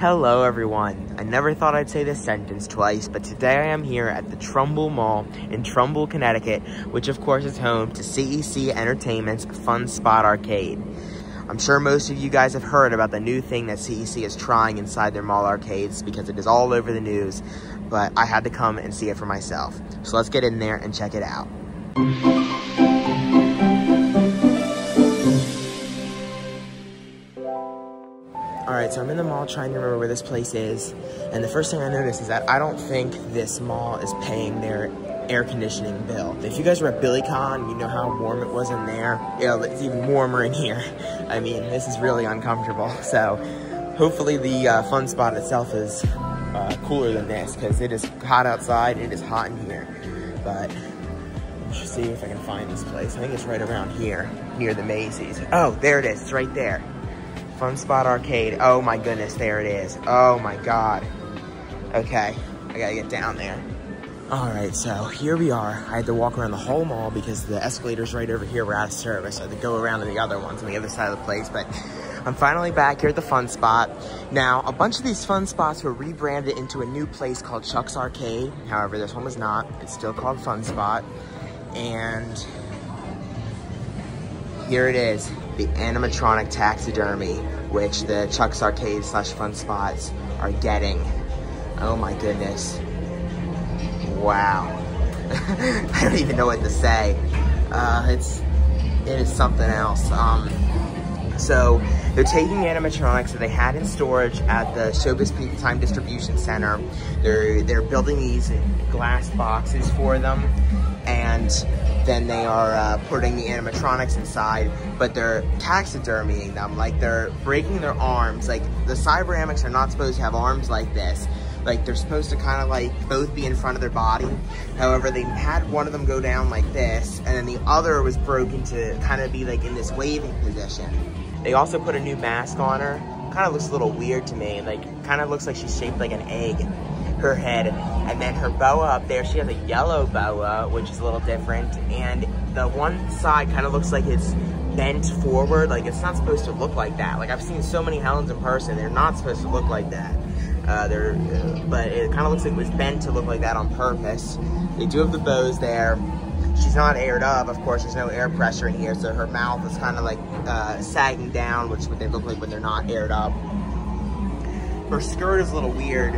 Hello everyone. I never thought I'd say this sentence twice, but today I am here at the Trumbull Mall in Trumbull, Connecticut, which of course is home to CEC Entertainment's Fun Spot Arcade. I'm sure most of you guys have heard about the new thing that CEC is trying inside their mall arcades because it is all over the news, but I had to come and see it for myself. So let's get in there and check it out. Alright, so I'm in the mall trying to remember where this place is, and the first thing I noticed is that I don't think this mall is paying their air conditioning bill. If you guys were at BillyCon, you know how warm it was in there. It's even warmer in here. I mean, this is really uncomfortable. So hopefully the fun spot itself is cooler than this, because it is hot outside and it is hot in here. But let's see if I can find this place. I think it's right around here, near the Macy's. Oh, there it is. It's right there. Fun Spot Arcade. Oh my goodness, there it is. Oh my God. Okay, I gotta get down there. All right, so here we are. I had to walk around the whole mall because the escalators right over here were out of service. So I had to go around to the other ones on the other side of the place, but I'm finally back here at the Fun Spot. Now, a bunch of these Fun Spots were rebranded into a new place called Chuck's Arcade. However, this one was not. It's still called Fun Spot. And here it is, the animatronic taxidermy, which the Chuck's Arcade / Fun Spots are getting. Oh my goodness. Wow. I don't even know what to say. It is something else. So they're taking animatronics that they had in storage at the Showbiz Peak Time Distribution Center. They're building these glass boxes for them, and then they are putting the animatronics inside, but they're taxidermying them. Like, they're breaking their arms. Like, the Cyberamics are not supposed to have arms like this. Like, they're supposed to kind of like both be in front of their body. However, they had one of them go down like this, and then the other was broken to kind of be like in this waving position. They also put a new mask on her. Kind of looks a little weird to me. Like, kind of looks like she's shaped like an egg, her head. And then her boa up there, she has a yellow boa, which is a little different. And the one side kind of looks like it's bent forward. Like, it's not supposed to look like that. Like, I've seen so many Helens in person, they're not supposed to look like that. But it kind of looks like it was bent to look like that on purpose. They do have the bows there. She's not aired up, of course. There's no air pressure in here, so her mouth is kind of like sagging down, which is what they look like when they're not aired up. Her skirt is a little weird.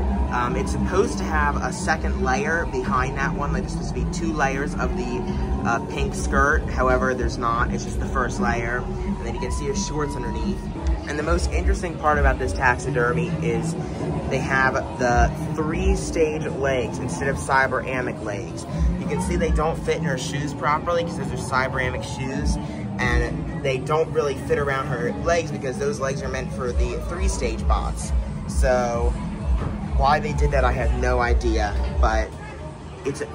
It's supposed to have a second layer behind that one. Like, there's supposed to be 2 layers of the pink skirt. However, there's not. It's just the first layer. And then you can see her shorts underneath. And the most interesting part about this taxidermy is they have the 3-stage legs instead of Cyberamic legs. You can see they don't fit in her shoes properly because those are Cyberamic shoes, and they don't really fit around her legs because those legs are meant for the 3-stage bots. So why they did that, I have no idea, but it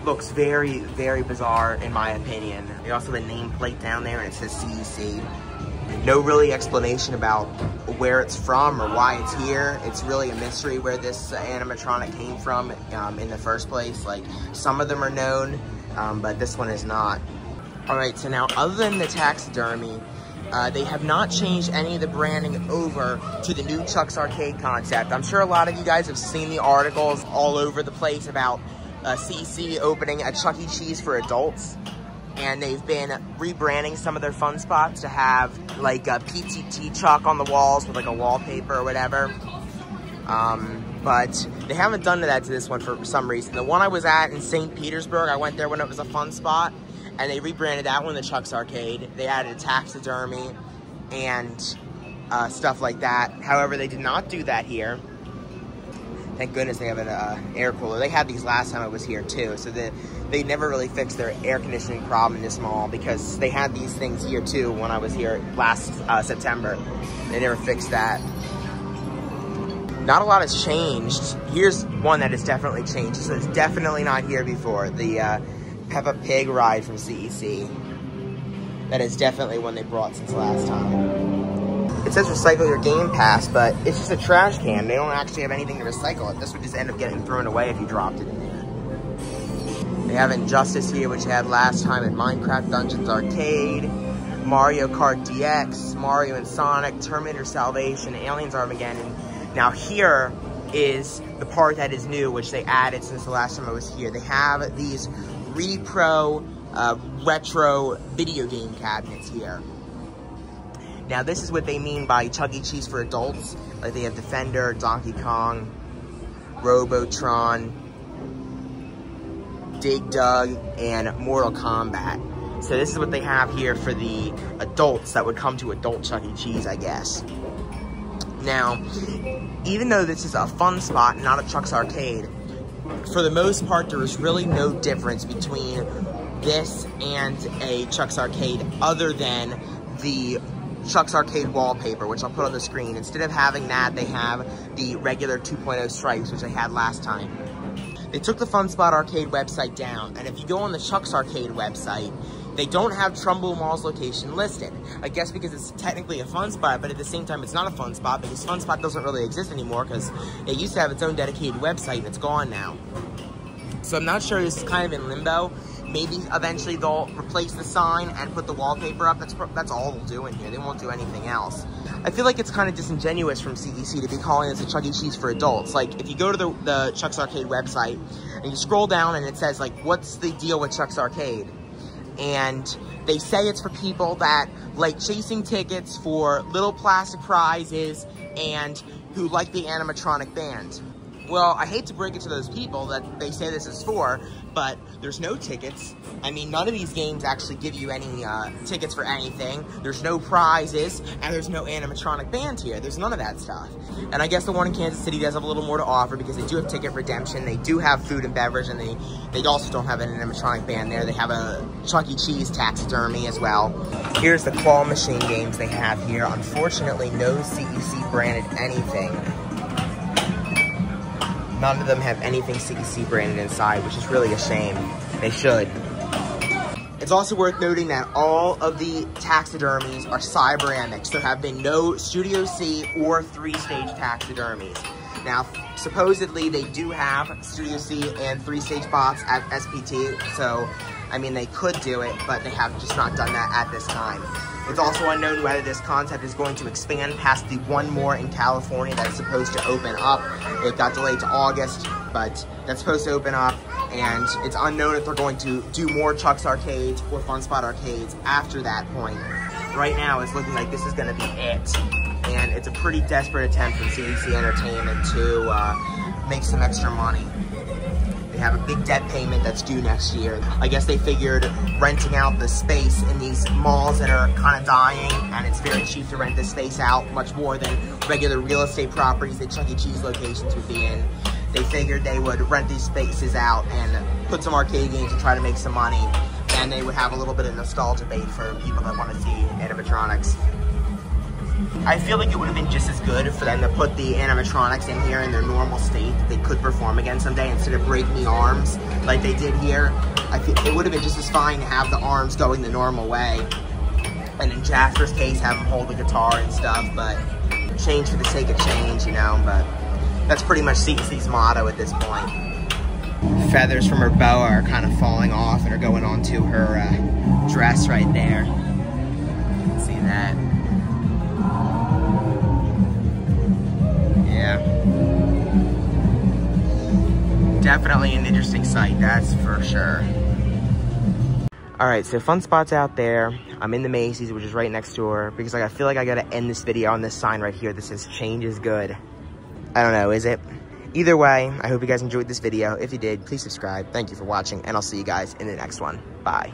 looks very, very bizarre in my opinion. They also have a nameplate down there and it says CEC. No really explanation about where it's from or why it's here. It's really a mystery where this animatronic came from in the first place. Like, some of them are known, but this one is not. All right, so now other than the taxidermy, they have not changed any of the branding over to the new Chuck's Arcade concept. I'm sure a lot of you guys have seen the articles all over the place about CEC opening a Chuck E. Cheese for adults. And they've been rebranding some of their fun spots to have like a PTT Chuck on the walls with like a wallpaper or whatever. But they haven't done that to this one for some reason. The one I was at in St. Petersburg, I went there when it was a fun spot, and they rebranded that one the Chuck's Arcade. They added taxidermy and stuff like that. However, they did not do that here. Thank goodness they have an air cooler. They had these last time I was here too, so they never really fixed their air conditioning problem in this mall because they had these things here too when I was here last September. They never fixed that. Not a lot has changed. Here's one that has definitely changed. So it's definitely not here before. The Peppa Pig ride from CEC. That is definitely one they brought since last time. It says recycle your game pass, but it's just a trash can. They don't actually have anything to recycle it. This would just end up getting thrown away if you dropped it in there. They have Injustice here, which they had last time in Minecraft Dungeons Arcade. Mario Kart DX, Mario and Sonic, Terminator Salvation, Aliens Armageddon, Now here is the part that is new, which they added since the last time I was here. They have these repro retro video game cabinets here. Now this is what they mean by Chuck E. Cheese for adults. Like they have Defender, Donkey Kong, Robotron, Dig Dug, and Mortal Kombat. So this is what they have here for the adults that would come to adult Chuck E. Cheese, I guess. Now, even though this is a fun spot, not a Chuck's Arcade, for the most part, there is really no difference between this and a Chuck's Arcade other than the Chuck's Arcade wallpaper, which I'll put on the screen. Instead of having that, they have the regular 2.0 stripes, which they had last time. They took the Fun Spot Arcade website down, and if you go on the Chuck's Arcade website, they don't have Trumbull Mall's location listed. I guess because it's technically a fun spot, but at the same time it's not a fun spot because Fun Spot doesn't really exist anymore because it used to have its own dedicated website and it's gone now. So I'm not sure, this is kind of in limbo. Maybe eventually they'll replace the sign and put the wallpaper up. That's all they'll do in here. They won't do anything else. I feel like it's kind of disingenuous from CEC to be calling this a Chuck E. Cheese for adults. Like, if you go to the Chuck's Arcade website and you scroll down and it says, like, what's the deal with Chuck's Arcade? And they say it's for people that like chasing tickets for little plastic prizes and who like the animatronic band. Well, I hate to break it to those people that they say this is for, but there's no tickets. I mean, none of these games actually give you any tickets for anything. There's no prizes, and there's no animatronic band here. There's none of that stuff. And I guess the one in Kansas City does have a little more to offer because they do have ticket redemption. They do have food and beverage, and they also don't have an animatronic band there. They have a Chuck E. Cheese taxidermy as well. Here's the claw machine games they have here. Unfortunately, no CEC branded anything. None of them have anything CEC branded inside, which is really a shame. They should. It's also worth noting that all of the taxidermies are Cyberamics. There have been no Studio C or 3-stage taxidermies. Now, supposedly they do have Studio C and 3-stage bots at SPT, so, I mean, they could do it, but they have just not done that at this time. It's also unknown whether this concept is going to expand past the one more in California that's supposed to open up. It got delayed to August, but that's supposed to open up, and it's unknown if they're going to do more Chuck's Arcades or Fun Spot Arcades after that point. Right now, it's looking like this is going to be it, and it's a pretty desperate attempt from CEC Entertainment to make some extra money. They have a big debt payment that's due next year. I guess they figured renting out the space in these malls that are kind of dying, and it's very cheap to rent this space out, much more than regular real estate properties that Chuck E. Cheese locations would be in. They figured they would rent these spaces out and put some arcade games and try to make some money, and they would have a little bit of nostalgia bait for people that want to see animatronics. I feel like it would have been just as good for them to put the animatronics in here in their normal state that they could perform again someday instead of breaking the arms like they did here. I feel it would have been just as fine to have the arms going the normal way. And in Jasper's case, have him hold the guitar and stuff, but change for the sake of change, you know, but that's pretty much CEC's motto at this point. Feathers from her boa are kind of falling off and are going onto her dress right there. You can see that. Yeah. Definitely an interesting sight, that's for sure. Alright, so Fun Spot's out there. I'm in the Macy's, which is right next door, because like, I feel like I gotta end this video on this sign right here that says change is good. I don't know, is it? Either way, I hope you guys enjoyed this video. If you did, please subscribe. Thank you for watching, and I'll see you guys in the next one. Bye.